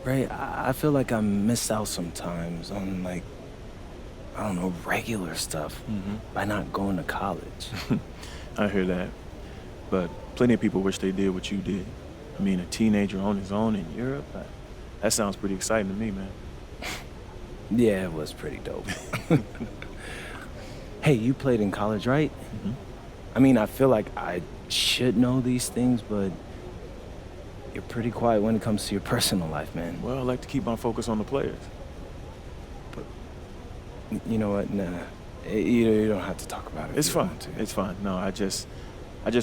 Right? I feel like I miss out sometimes on, like, I don't know, regular stuff by not going to college. I hear that. But plenty of people wish they did what you did. I mean, a teenager on his own in Europe, that sounds pretty exciting to me, man. Yeah, it was pretty dope. Hey, you played in college, right? hmm I mean, I feel like I should know these things, but you're pretty quiet when it comes to your personal life, man. Well, I like to keep my focus on the players. You know what? Nah. You don't have to talk about it. It's if you fine. want to. It's fine. No, I just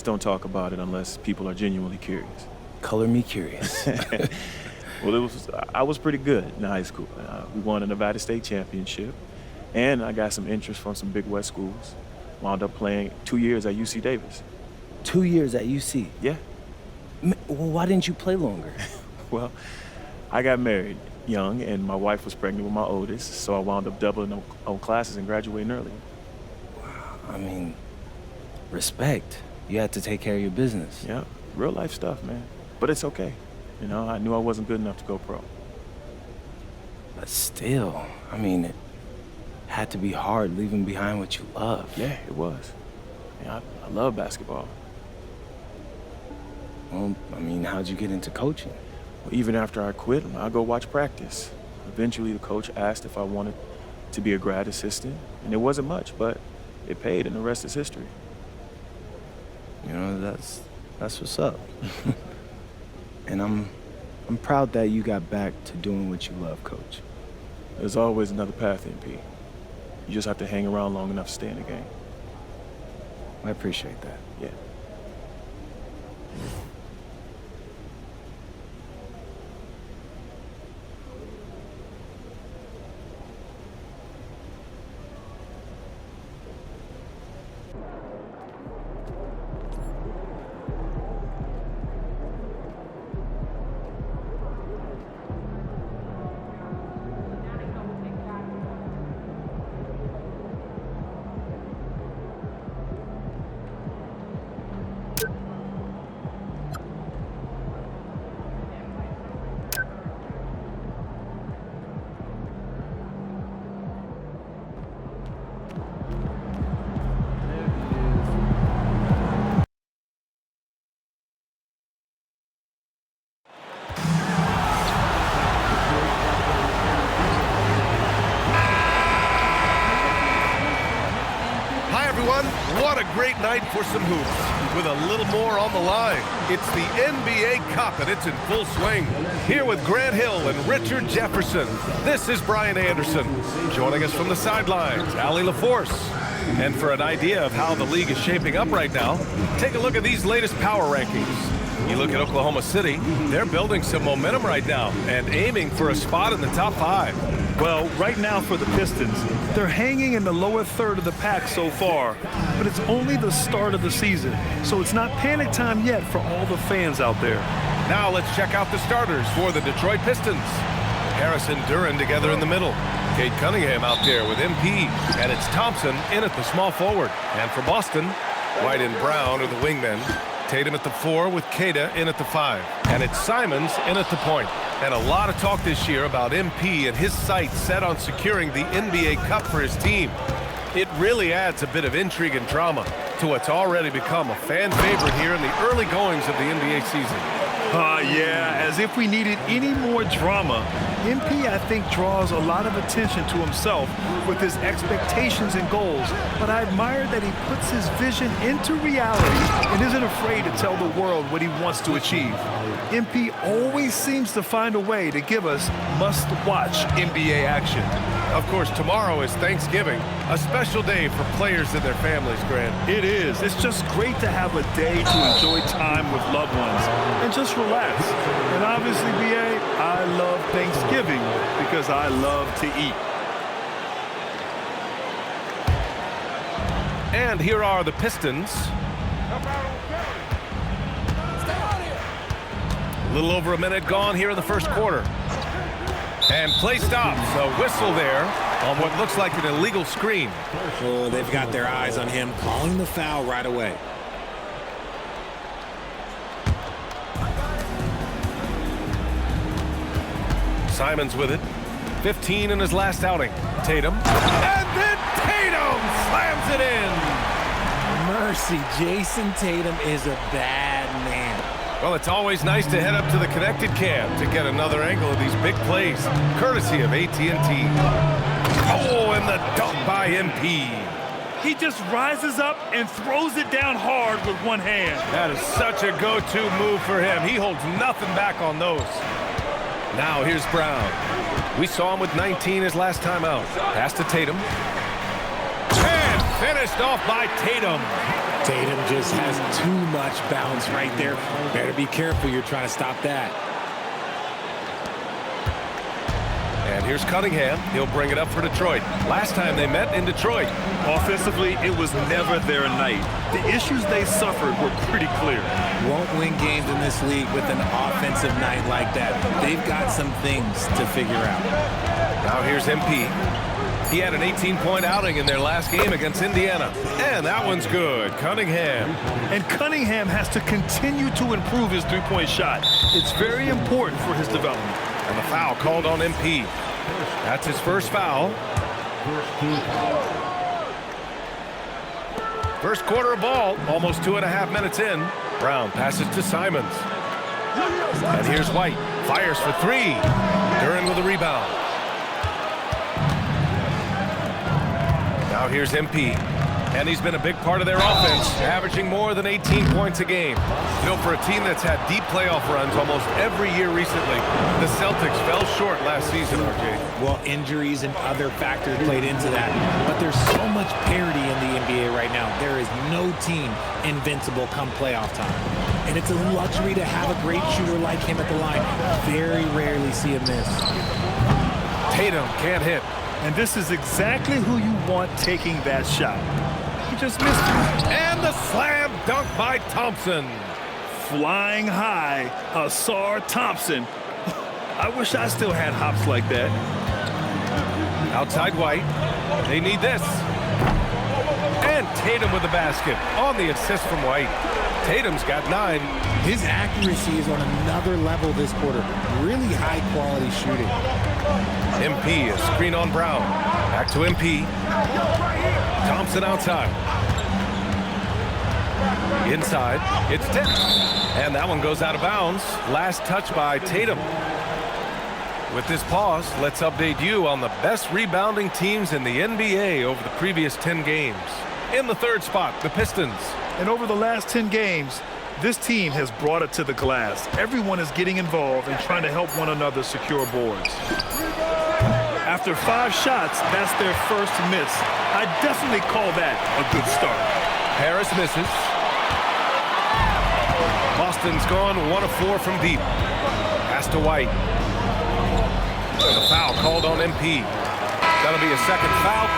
don't talk about it unless people are genuinely curious. Color me curious. Well, I was pretty good in high school. We won a Nevada State championship, and I got some interest from some big West schools. Wound up playing 2 years at UC Davis. 2 years at UC. Yeah. Well, why didn't you play longer? Well, I got married young, and my wife was pregnant with my oldest, so I wound up doubling on classes and graduating early. I mean, respect. You had to take care of your business. Yeah, real life stuff, man. But it's okay. You know, I knew I wasn't good enough to go pro. But still, I mean, it had to be hard leaving behind what you love. Yeah, it was. Yeah, I love basketball. Well, I mean, how'd you get into coaching? Well, even after I quit, I go watch practice. Eventually, the coach asked if I wanted to be a grad assistant, and it wasn't much, but it paid, and the rest is history. You know, that's what's up. And I'm proud that you got back to doing what you love, Coach. There's always another path, MP. You just have to hang around long enough to stay in the game. I appreciate that. Yeah. Hi, everyone. What a great night for some hoops. With a little more on the line. It's the NBA Cup, and it's in full swing. Here with Grant Hill and Richard Jefferson, this is Brian Anderson. Joining us from the sidelines, Allie LaForce. And for an idea of how the league is shaping up right now, take a look at these latest power rankings. You look at Oklahoma City, they're building some momentum right now and aiming for a spot in the top 5. Well, right now for the Pistons, they're hanging in the lower third of the pack so far, but it's only the start of the season, so it's not panic time yet for all the fans out there. Now let's check out the starters for the Detroit Pistons. Harrison Duran together in the middle. Kate Cunningham out there with MP, and it's Thompson in at the small forward. And for Boston, White and Brown are the wingmen. Tatum at the 4 with Kata in at the 5. And it's Simons in at the point. And a lot of talk this year about MP and his sights set on securing the NBA Cup for his team. It really adds a bit of intrigue and drama to what's already become a fan favorite here in the early goings of the NBA season. Yeah, as if we needed any more drama. MP, I think, draws a lot of attention to himself with his expectations and goals, but I admire that he puts his vision into reality and isn't afraid to tell the world what he wants to achieve. MP always seems to find a way to give us must-watch NBA action. Of course, tomorrow is Thanksgiving, a special day for players and their families, Grant. It is. It's just great to have a day to enjoy time with loved ones and just relax. And obviously, BA, I love Thanksgiving because I love to eat. And here are the Pistons. A little over a minute gone here in the first quarter. And play stops. A whistle there on what looks like an illegal screen. Oh, they've got their eyes on him, calling the foul right away. Simons with it. 15 in his last outing. Tatum. And then Tatum slams it in. Mercy, Jason Tatum is a bad man. Well, it's always nice to head up to the connected cam to get another angle of these big plays, courtesy of AT&T. Oh, and the dunk by MP. He just rises up and throws it down hard with one hand. That is such a go-to move for him. He holds nothing back on those. Now here's Brown. We saw him with 19 his last time out. Pass to Tatum. And finished off by Tatum. Tatum just has too much bounce right there. Better be careful. You're trying to stop that. And here's Cunningham. He'll bring it up for Detroit. Last time they met in Detroit. Offensively, it was never their night. The issues they suffered were pretty clear. Won't win games in this league with an offensive night like that. They've got some things to figure out. Now here's MP. He had an 18-point outing in their last game against Indiana. And that one's good. Cunningham. And Cunningham has to continue to improve his three-point shot. It's very important for his development. And the foul called on MP. That's his first foul. First quarter of ball, almost 2.5 minutes in. Brown passes to Simons. And here's White. Fires for three. Duren with a rebound. Now here's MP. And he's been a big part of their offense, averaging more than 18 points a game. You know, for a team that's had deep playoff runs almost every year recently, the Celtics fell short last season, RJ. Well, injuries and other factors played into that. But there's so much parity in the NBA right now. There is no team invincible come playoff time. And it's a luxury to have a great shooter like him at the line. Very rarely see him miss. Tatum can't hit. And this is exactly who you want taking that shot. He just missed it. And the slam dunk by Thompson. Flying high, Asar Thompson. I wish I still had hops like that. Outside White. They need this. And Tatum with the basket on the assist from White. Tatum's got 9. His accuracy is on another level this quarter. Really high quality shooting. MP, a screen on Brown. Back to MP. Thompson outside. Inside, it's tipped. And that one goes out of bounds. Last touch by Tatum. With this pause, let's update you on the best rebounding teams in the NBA over the previous 10 games. In the third spot, the Pistons. And over the last 10 games, this team has brought it to the glass. Everyone is getting involved and trying to help one another secure boards. After 5 shots, that's their first miss. I definitely call that a good start. Harris misses. Boston's gone 1 of 4 from deep. Pass to White. And the foul called on MP. That'll be a second foul.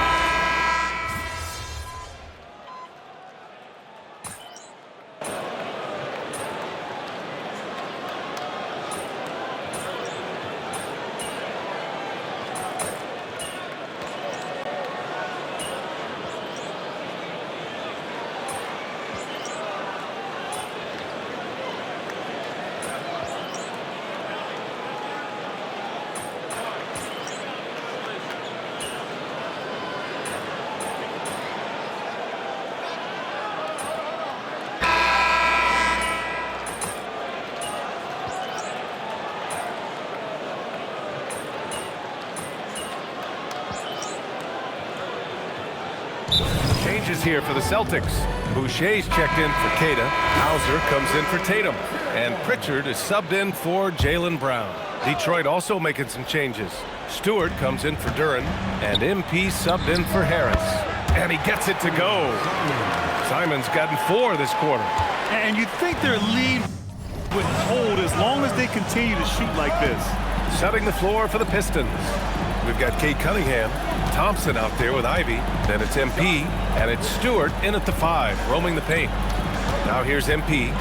Changes here for the Celtics. Boucher's checked in for Queta. Hauser comes in for Tatum. And Pritchard is subbed in for Jaylen Brown. Detroit also making some changes. Stewart comes in for Duren. And MP subbed in for Harris. And he gets it to go. Simon's gotten 4 this quarter. And you'd think their lead would hold as long as they continue to shoot like this. Setting the floor for the Pistons. We've got Cade Cunningham, Thompson out there with Ivy. Then it's MP, and it's Stewart in at the 5, roaming the paint. Now here's MP.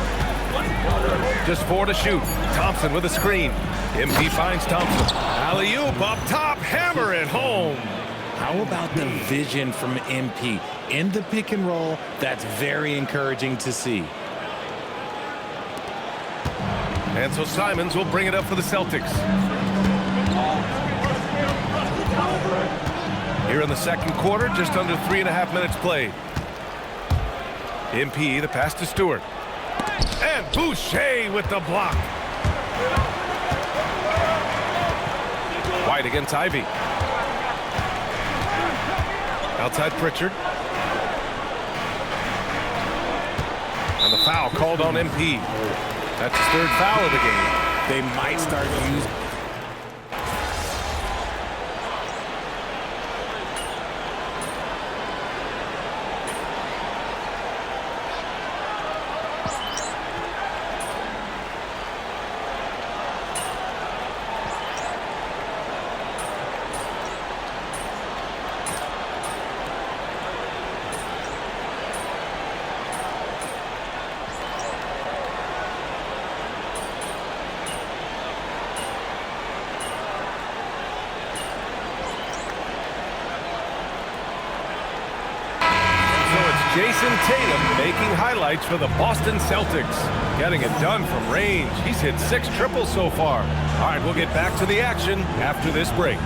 Just 4 to shoot. Thompson with a screen. MP finds Thompson. Alley-oop up top, hammer it home. How about the vision from MP? In the pick and roll, that's very encouraging to see. And so Simons will bring it up for the Celtics. Here in the second quarter, just under 3.5 minutes played. MP, the pass to Stewart. And Boucher with the block. White against Ivy. Outside Pritchard. And the foul called on MP. That's his third foul of the game. They might start using... Jason Tatum making highlights for the Boston Celtics. Getting it done from range. He's hit 6 triples so far. All right, we'll get back to the action after this break.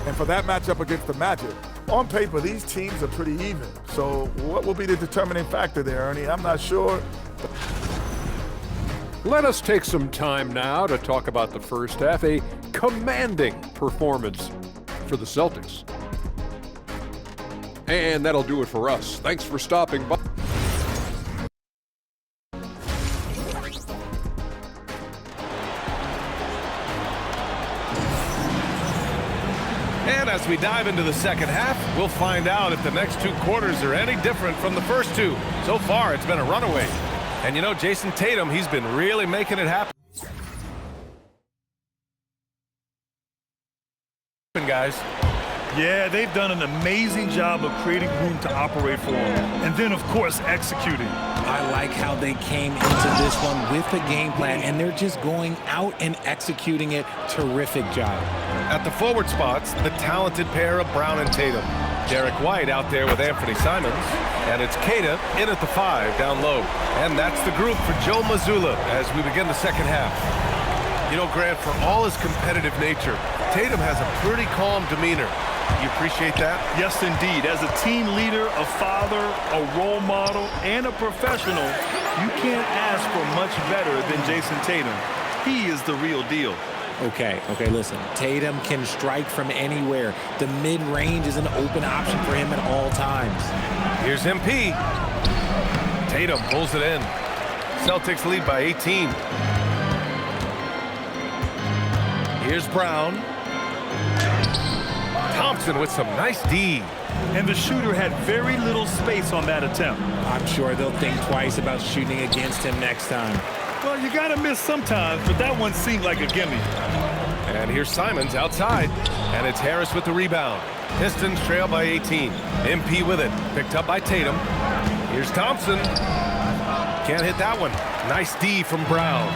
And for that matchup against the Magic, on paper, these teams are pretty even. So what will be the determining factor there, Ernie? I'm not sure. Let us take some time now to talk about the first half. A commanding performance for the Celtics. And that'll do it for us. Thanks for stopping by. And as we dive into the second half, we'll find out if the next 2 quarters are any different from the first 2. So far, it's been a runaway. And you know, Jason Tatum, he's been really making it happen. Guys. Yeah, they've done an amazing job of creating room to operate for him. And then, of course, executing. I like how they came into this one with a game plan, and they're just going out and executing it. Terrific job. At the forward spots, the talented pair of Brown and Tatum. Derek White out there with Anthony Simons. And it's Keita in at the 5 down low. And that's the group for Joe Mazzulla as we begin the second half. You know, Grant, for all his competitive nature, Tatum has a pretty calm demeanor. You appreciate that? Yes, indeed. As a team leader, a father, a role model, and a professional, you can't ask for much better than Jason Tatum. He is the real deal. Okay, listen. Tatum can strike from anywhere. The mid-range is an open option for him at all times. Here's MP. Tatum pulls it in. Celtics lead by 18. Here's Brown. Thompson with some nice D. And the shooter had very little space on that attempt. I'm sure they'll think twice about shooting against him next time. Well, you got to miss sometimes, but that one seemed like a gimme. And here's Simons outside. And it's Harris with the rebound. Pistons trail by 18. MP with it. Picked up by Tatum. Here's Thompson. Can't hit that one. Nice D from Brown.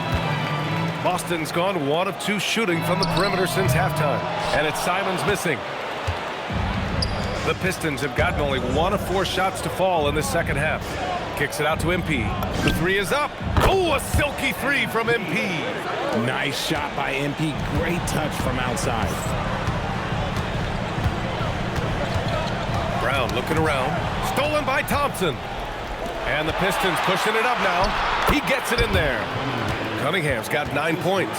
Boston's gone 1 of 2 shooting from the perimeter since halftime. And it's Simons missing. The Pistons have gotten only 1 of 4 shots to fall in the second half. Kicks it out to MP. The 3 is up. Oh, a silky 3 from MP. Nice shot by MP. Great touch from outside. Brown looking around. Stolen by Thompson. And the Pistons pushing it up now. He gets it in there. Cunningham's got 9 points.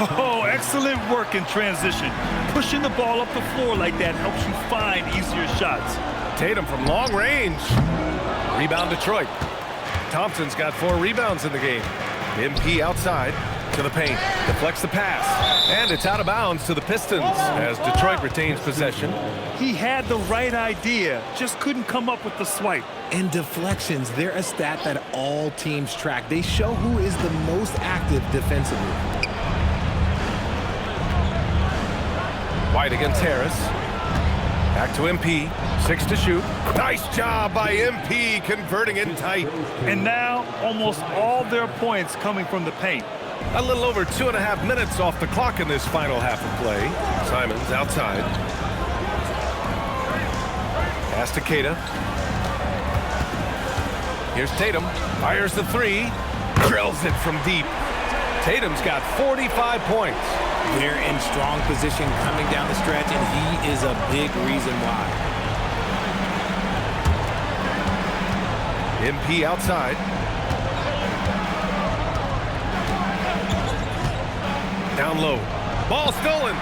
Oh, excellent work in transition. Pushing the ball up the floor like that helps you find easier shots. Tatum from long range. Rebound Detroit. Thompson's got 4 rebounds in the game. MP outside to the paint. Deflects the pass. And it's out of bounds to the Pistons as Detroit retains possession. He had the right idea, just couldn't come up with the swipe. And deflections, they're a stat that all teams track. They show who is the most active defensively. White against Harris. Back to MP. 6 to shoot. Nice job by MP converting it tight. And now almost all their points coming from the paint. A little over 2.5 minutes off the clock in this final half of play. Simons outside. Pass to Keita. Here's Tatum. Fires the three. Drills it from deep. Tatum's got 45 points. They're in strong position coming down the stretch, and he is a big reason why. MP outside. Down low. Ball stolen.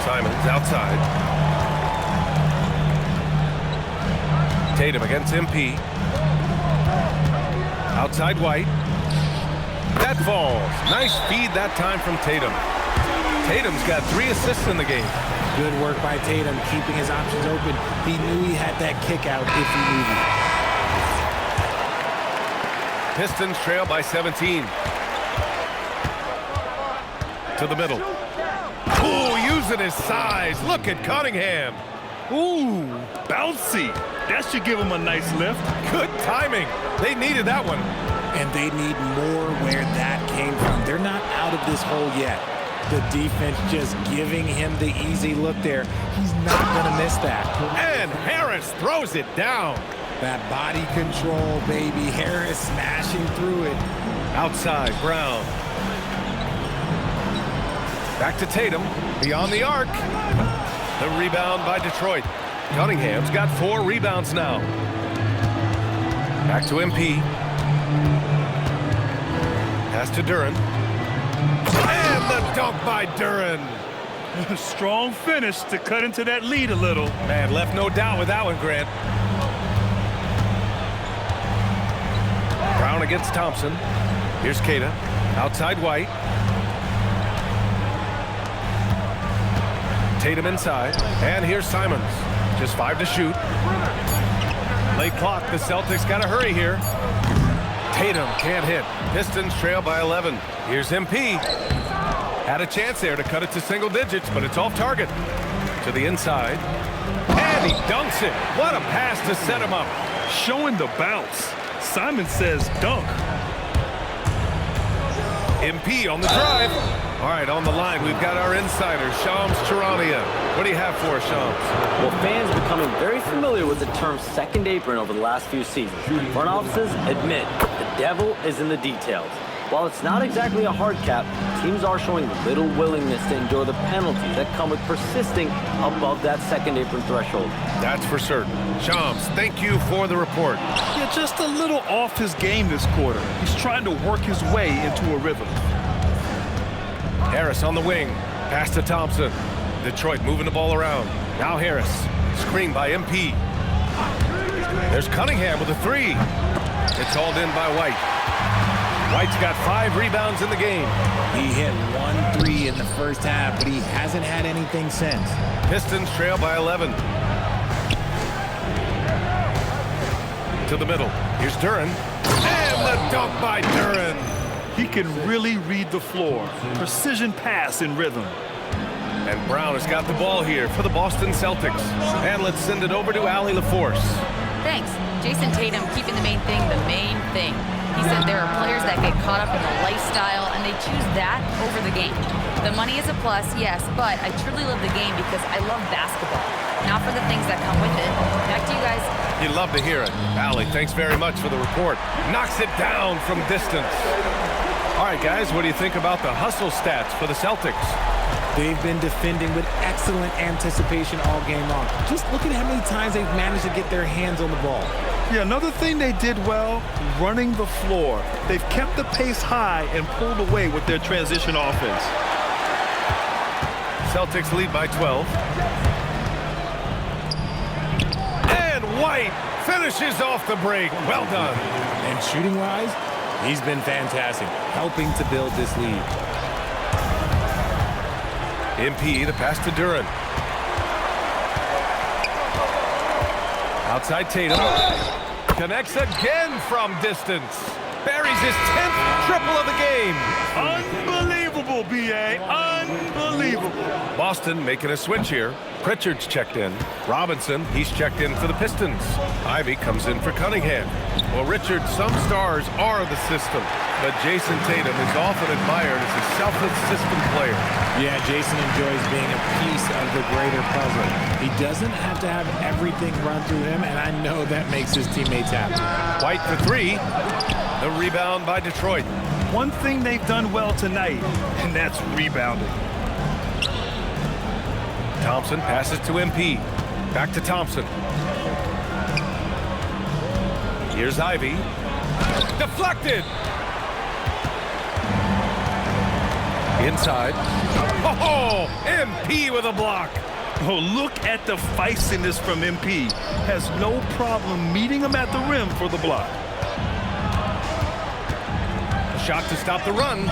Simons outside. Tatum against MP. Outside White. That falls. Nice feed that time from Tatum. Tatum's got 3 assists in the game. Good work by Tatum, keeping his options open. He knew he had that kick out if he needed it. Pistons trail by 17. To the middle. Ooh, using his size. Look at Cunningham. Ooh, bouncy. That should give him a nice lift. Good timing. They needed that one. And they need more where that came from. They're not out of this hole yet. The defense just giving him the easy look there. He's not going to miss that. And Harris throws it down. That body control, baby. Harris smashing through it. Outside, Brown. Back to Tatum. Beyond the arc. The rebound by Detroit. Cunningham's got 4 rebounds now. Back to MP. Pass to Duren. And the dunk by Duren. Strong finish to cut into that lead a little. Man, left no doubt with that one, Grant. Brown against Thompson. Here's Keita. Outside White. Tatum inside. And here's Simons. Just 5 to shoot. Late clock. The Celtics got to hurry here. Tatum can't hit. Pistons trail by 11. Here's MP. Had a chance there to cut it to single digits, but it's off target. To the inside. And he dunks it. What a pass to set him up. Showing the bounce. Simon says dunk. MP on the drive. All right, on the line, we've got our insider, Shams Charania. What do you have for us, Shams? Well, fans becoming very familiar with the term second apron over the last few seasons. Front offices admit the devil is in the details. While it's not exactly a hard cap, teams are showing little willingness to endure the penalties that come with persisting above that second apron threshold. That's for certain. Shams, thank you for the report. Yeah, just a little off his game this quarter. He's trying to work his way into a rhythm. Harris on the wing. Pass to Thompson. Detroit moving the ball around. Now Harris. Screen by MP. There's Cunningham with a 3. It's hauled in by White. White's got 5 rebounds in the game. He hit 1 3 in the first half, but he hasn't had anything since. Pistons trail by 11. To the middle. Here's Duren. And the dunk by Duren. He can really read the floor. Precision pass in rhythm. And Brown has got the ball here for the Boston Celtics. And let's send it over to Allie LaForce. Thanks. Jason Tatum keeping the main thing the main thing. He said there are players that get caught up in the lifestyle and they choose that over the game. The money is a plus, yes, but I truly love the game because I love basketball, not for the things that come with it. Back to you guys. You love to hear it. Allie, thanks very much for the report. Knocks it down from distance. All right, guys, what do you think about the hustle stats for the Celtics? They've been defending with excellent anticipation all game long. Just look at how many times they've managed to get their hands on the ball. Yeah, another thing they did well, running the floor. They've kept the pace high and pulled away with their transition offense. Celtics lead by 12. And White finishes off the break. Well done. And shooting-wise, he's been fantastic, helping to build this lead. MP, the pass to Duren. Outside Tatum. Connects again from distance. Buries his 10th triple of the game. Unbelievable. Unbelievable, B.A. Unbelievable. Boston making a switch here. Pritchard's checked in. Robinson, he's checked in for the Pistons. Ivy comes in for Cunningham. Well, Richard, some stars are the system, but Jason Tatum is often admired as a selfless system player. Yeah, Jason enjoys being a piece of the greater puzzle. He doesn't have to have everything run through him, and I know that makes his teammates happy. White for three. The rebound by Detroit. One thing they've done well tonight, and that's rebounding. Thompson passes to MP. Back to Thompson. Here's Ivy. Deflected. Inside. Oh, MP with a block. Oh, look at the feistiness from MP. Has no problem meeting him at the rim for the block. Shot to stop the run.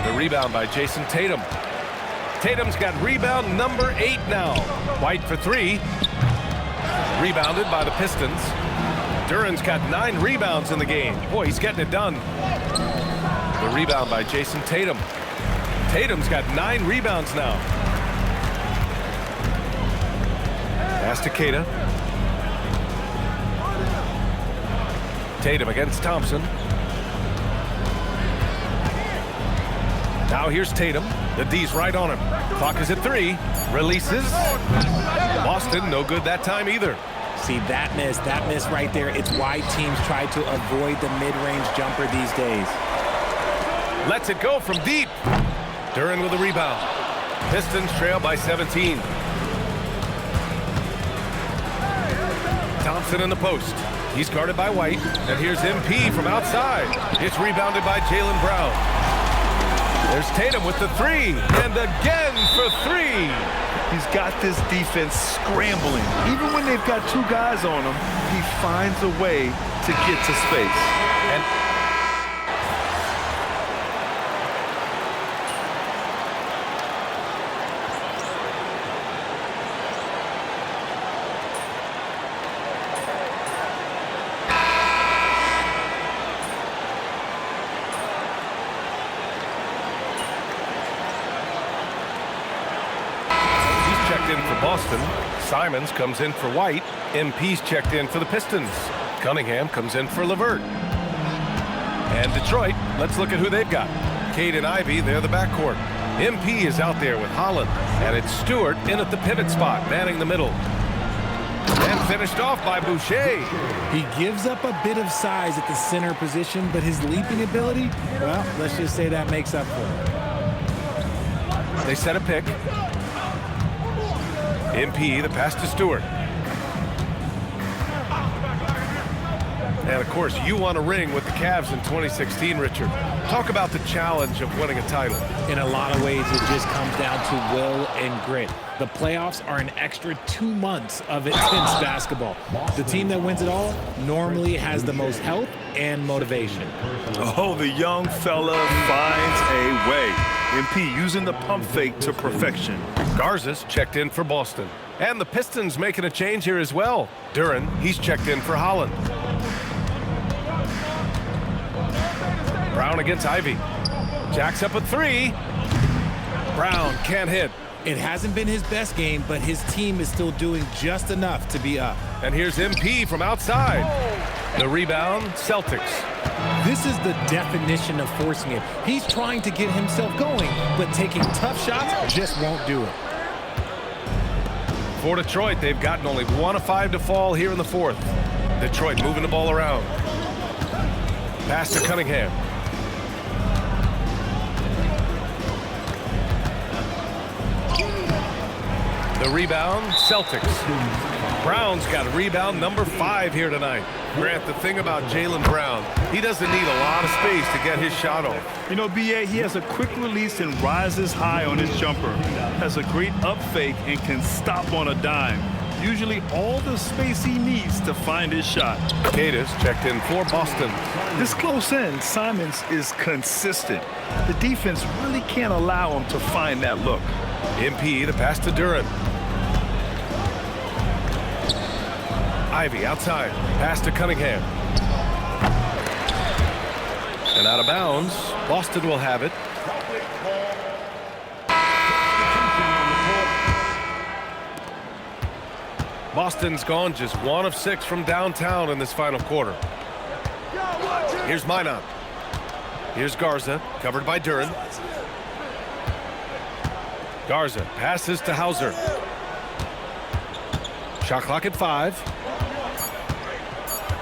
The rebound by Jason Tatum. Tatum's got rebound number 8 now. White for three. Rebounded by the Pistons. Duran's got 9 rebounds in the game. Boy, he's getting it done. The rebound by Jason Tatum. Tatum's got 9 rebounds now. Pass to Keita. Tatum against Thompson. Now here's Tatum. The D's right on him. Clock is at 3. Releases. Boston, no good that time either. See, that miss right there, it's why teams try to avoid the mid-range jumper these days. Lets it go from deep. Duran with a rebound. Pistons trail by 17. Thompson in the post. He's guarded by White. And here's MP from outside. It's rebounded by Jaylen Brown. There's Tatum with the 3, and again for 3. He's got this defense scrambling. Even when they've got 2 guys on him, he finds a way to get to space. And in for Boston. Simons comes in for White. MP's checked in for the Pistons. Cunningham comes in for LeVert. And Detroit, let's look at who they've got. Cade and Ivy, they're the backcourt. MP is out there with Holland. And it's Stewart in at the pivot spot, manning the middle. And finished off by Boucher. He gives up a bit of size at the center position, but his leaping ability, well, let's just say that makes up for it. They set a pick. MP, the pass to Stewart. And, of course, you won a ring with the Cavs in 2016, Richard. Talk about the challenge of winning a title. In a lot of ways, it just comes down to will and grit. The playoffs are an extra 2 months of intense basketball. The team that wins it all normally has the most health and motivation. Oh, the young fella finds a way. MP using the pump fake to perfection. Garza's checked in for Boston. And the Pistons making a change here as well. Duran, he's checked in for Holland. Brown against Ivy. Jacks up a 3. Brown can't hit. It hasn't been his best game, but his team is still doing just enough to be up. And here's MP from outside. The rebound, Celtics. This is the definition of forcing it. He's trying to get himself going, but taking tough shots just won't do it. For Detroit, they've gotten only 1 of 5 to fall here in the 4th. Detroit moving the ball around. Pass to Cunningham. The rebound, Celtics. Brown's got rebound number 5 here tonight. Grant, the thing about Jaylen Brown, he doesn't need a lot of space to get his shot off. You know, B.A., he has a quick release and rises high on his jumper. Has a great up fake and can stop on a dime. Usually all the space he needs to find his shot. Cadiz checked in for Boston. This close in, Simons is consistent. The defense really can't allow him to find that look. MP, the pass to Duran. Ivy outside. Pass to Cunningham. And out of bounds. Boston will have it. Boston's gone just 1 of 6 from downtown in this final quarter. Here's Minot. Here's Garza, covered by Duran. Garza passes to Hauser. Shot clock at 5.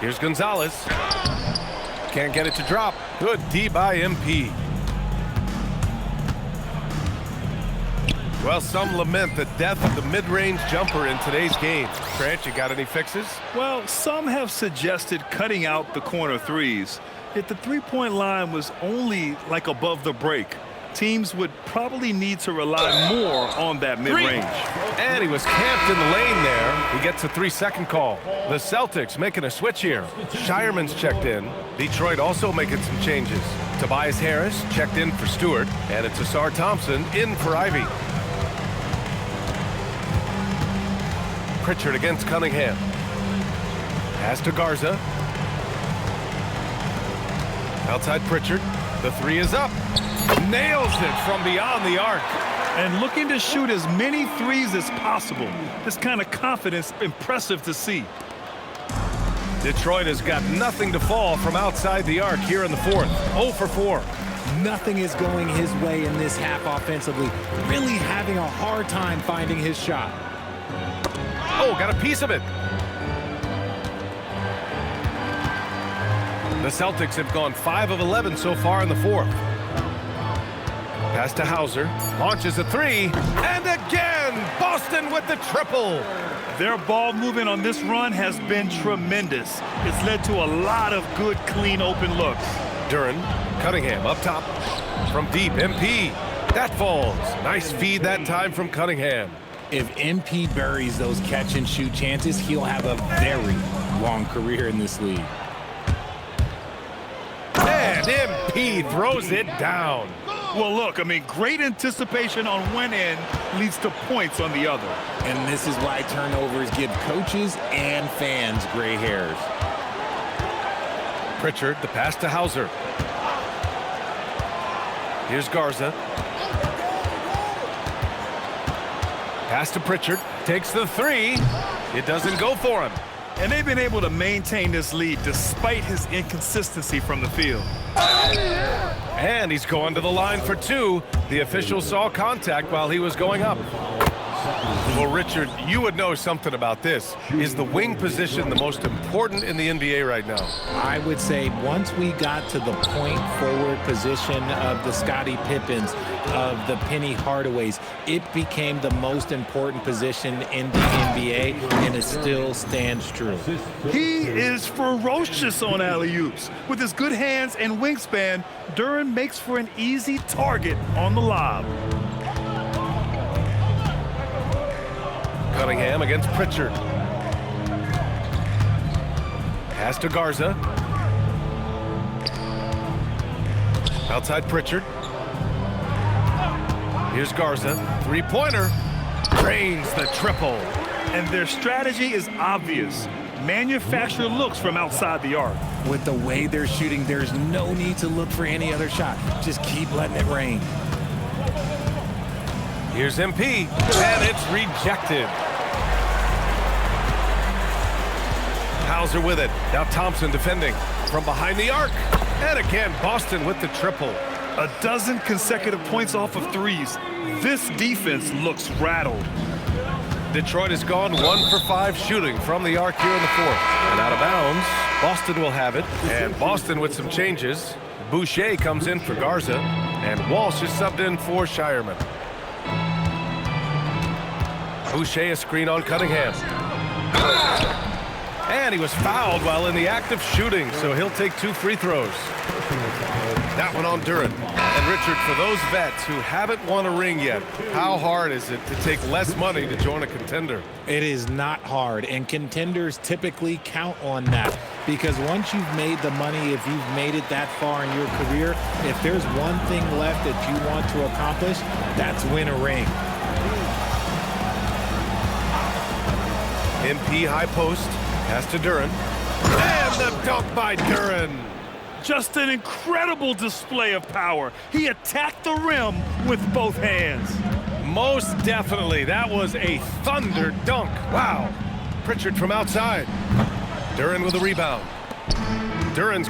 Here's Gonzalez. Can't get it to drop. Good D by MP. Well, some lament the death of the mid-range jumper in today's game. Grant, you got any fixes? Well, some have suggested cutting out the corner threes. If the three-point line was only like above the break, teams would probably need to rely more on that mid-range. And he was camped in the lane there. He gets a 3-second call. The Celtics making a switch here. Shireman's checked in. Detroit also making some changes. Tobias Harris checked in for Stewart. And it's Asar Thompson in for Ivy. Pritchard against Cunningham. Pass to Garza. Outside Pritchard. The 3 is up. Nails it from beyond the arc. And looking to shoot as many threes as possible. This kind of confidence, impressive to see. Detroit has got nothing to fall from outside the arc here in the 4th. 0 for 4. Nothing is going his way in this half offensively. Really having a hard time finding his shot. Oh, got a piece of it. The Celtics have gone 5 of 11 so far in the 4th. Pass to Hauser. Launches a 3. And again, Boston with the triple. Their ball movement on this run has been tremendous. It's led to a lot of good, clean, open looks. Duran, Cunningham up top. From deep, MP. That falls. Nice feed that time from Cunningham. If MP buries those catch-and-shoot chances, he'll have a very long career in this league. And MP throws it down. Well, look, I mean, great anticipation on one end leads to points on the other. And this is why turnovers give coaches and fans gray hairs. Pritchard, the pass to Hauser. Here's Garza. Pass to Pritchard. Takes the 3. It doesn't go for him. And they've been able to maintain this lead despite his inconsistency from the field. And he's going to the line for 2. The official saw contact while he was going up. Well, Richard, you would know something about this. Is the wing position the most important in the NBA right now? I would say once we got to the point forward position of the Scottie Pippens, of the Penny Hardaways, it became the most important position in the NBA, and it still stands true. He is ferocious on alley-oops. With his good hands and wingspan, Duran makes for an easy target on the lob. Cunningham against Pritchard. Pass to Garza. Outside Pritchard. Here's Garza. 3-pointer. Drains the triple. And their strategy is obvious. Manufacture looks from outside the arc. With the way they're shooting, there's no need to look for any other shot. Just keep letting it rain. Here's MP, and it's rejected. Hauser with it. Now Thompson defending from behind the arc. And again, Boston with the triple. A dozen consecutive points off of threes. This defense looks rattled. Detroit has gone 1 for 5 shooting from the arc here in the 4th. And out of bounds, Boston will have it. And Boston with some changes. Boucher comes in for Garza. And Walsh is subbed in for Shireman. Boucher a screen on Cunningham. And he was fouled while in the act of shooting, so he'll take 2 free throws. That one on Duran. And Richard, for those vets who haven't won a ring yet, how hard is it to take less money to join a contender? It is not hard, and contenders typically count on that, because once you've made the money, if you've made it that far in your career, if there's one thing left that you want to accomplish, that's win a ring. MP high post. Pass to Duran. And the dunk by Duran. Just an incredible display of power. He attacked the rim with both hands. Most definitely. That was a thunder dunk. Wow. Pritchard from outside. Duren with a rebound. Duren's...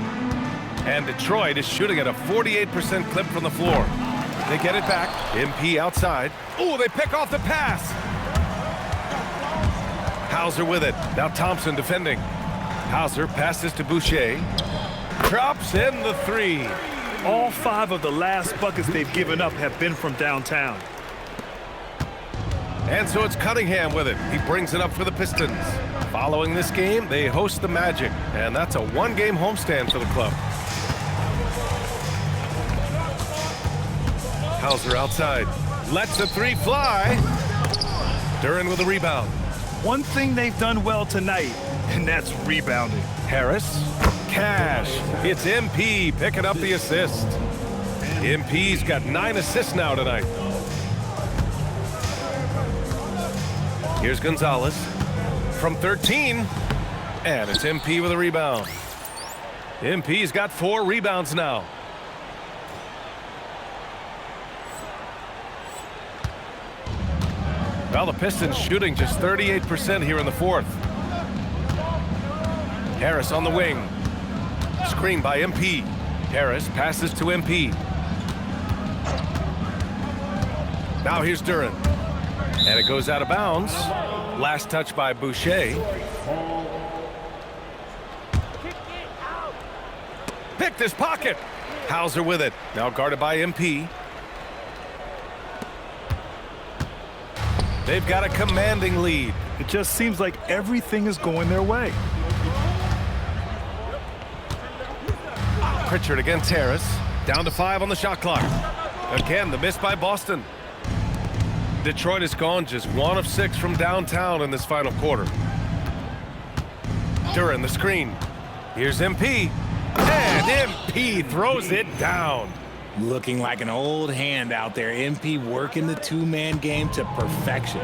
And Detroit is shooting at a 48% clip from the floor. They get it back. MP outside. Oh, they pick off the pass. Hauser with it. Now Thompson defending. Hauser passes to Boucher. Drops in the three. All 5 of the last buckets they've given up have been from downtown. And so it's Cunningham with it. He brings it up for the Pistons. Following this game, they host the Magic. And that's a 1-game homestand for the club. Hauser outside. Lets the three fly. Duren with a rebound. One thing they've done well tonight, and that's rebounding. Harris. Cash. It's MP picking up the assist. MP's got 9 assists now tonight. Here's Gonzalez from 13. And it's MP with a rebound. MP's got 4 rebounds now. Well, the Pistons shooting just 38% here in the fourth. Harris on the wing. Screen by MP. Harris passes to MP. Now here's Duren. And it goes out of bounds. Last touch by Boucher. Picked his pocket. Hauser with it. Now guarded by MP. They've got a commanding lead. It just seems like everything is going their way. Pritchard against Harris. Down to 5 on the shot clock. Again, the miss by Boston. Detroit has gone just 1 of 6 from downtown in this final quarter. Duren the screen. Here's MP. And MP throws it down. Looking like an old hand out there. MP working the 2-man game to perfection.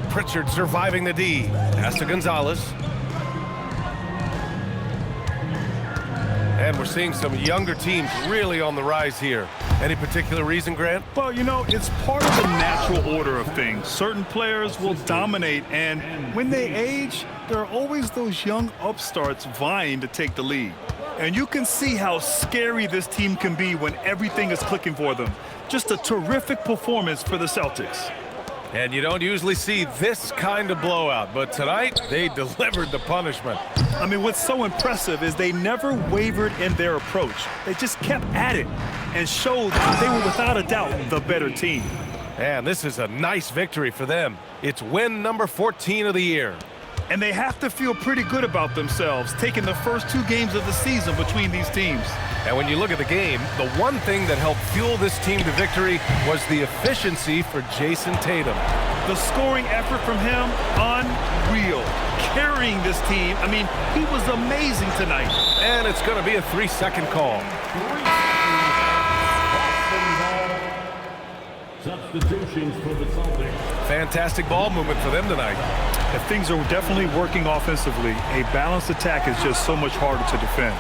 Pritchard surviving the D. Pass to Gonzalez. And we're seeing some younger teams really on the rise here. Any particular reason, Grant? Well, you know, it's part of the natural order of things. Certain players will dominate, and when they age, there are always those young upstarts vying to take the lead. And you can see how scary this team can be when everything is clicking for them. Just a terrific performance for the Celtics. And you don't usually see this kind of blowout, but tonight they delivered the punishment. I mean, what's so impressive is they never wavered in their approach. They just kept at it and showed that they were without a doubt the better team. And this is a nice victory for them. It's win number 14 of the year. And they have to feel pretty good about themselves, taking the first 2 games of the season between these teams. And when you look at the game, the one thing that helped fuel this team to victory was the efficiency for Jason Tatum. The scoring effort from him, unreal. Carrying this team, I mean, he was amazing tonight. And it's going to be a 3-second call. Substitutions for the Celtics. Fantastic ball movement for them tonight. If things are definitely working offensively, a balanced attack is just so much harder to defend.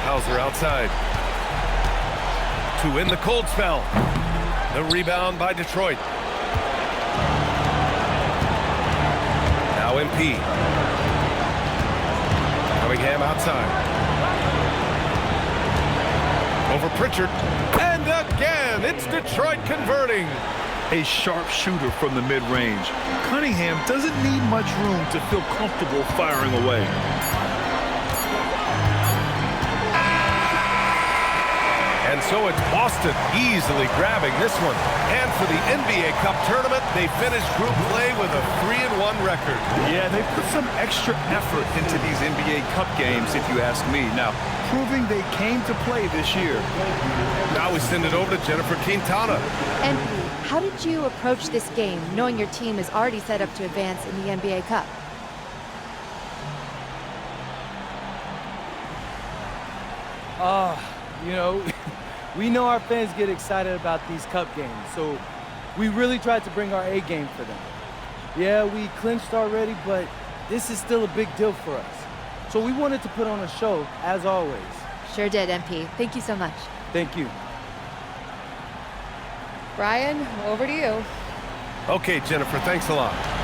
Hauser outside. To win the cold spell. The rebound by Detroit. Now MP. Cunningham outside. Over Pritchard. And again, it's Detroit converting. A sharp shooter from the mid-range. Cunningham doesn't need much room to feel comfortable firing away. And so it's Boston easily grabbing this one. And for the NBA Cup tournament, they finished group play with a 3-1 record. Yeah, they put some extra effort into these NBA Cup games, if you ask me. Now, proving they came to play this year. Now we send it over to Jennifer Quintana. And how did you approach this game, knowing your team is already set up to advance in the NBA Cup? You know, we know our fans get excited about these cup games, so we really tried to bring our A game for them. Yeah, we clinched already, but this is still a big deal for us. So we wanted to put on a show, as always. Sure did, MP. Thank you so much. Thank you. Brian, over to you. Okay, Jennifer, thanks a lot.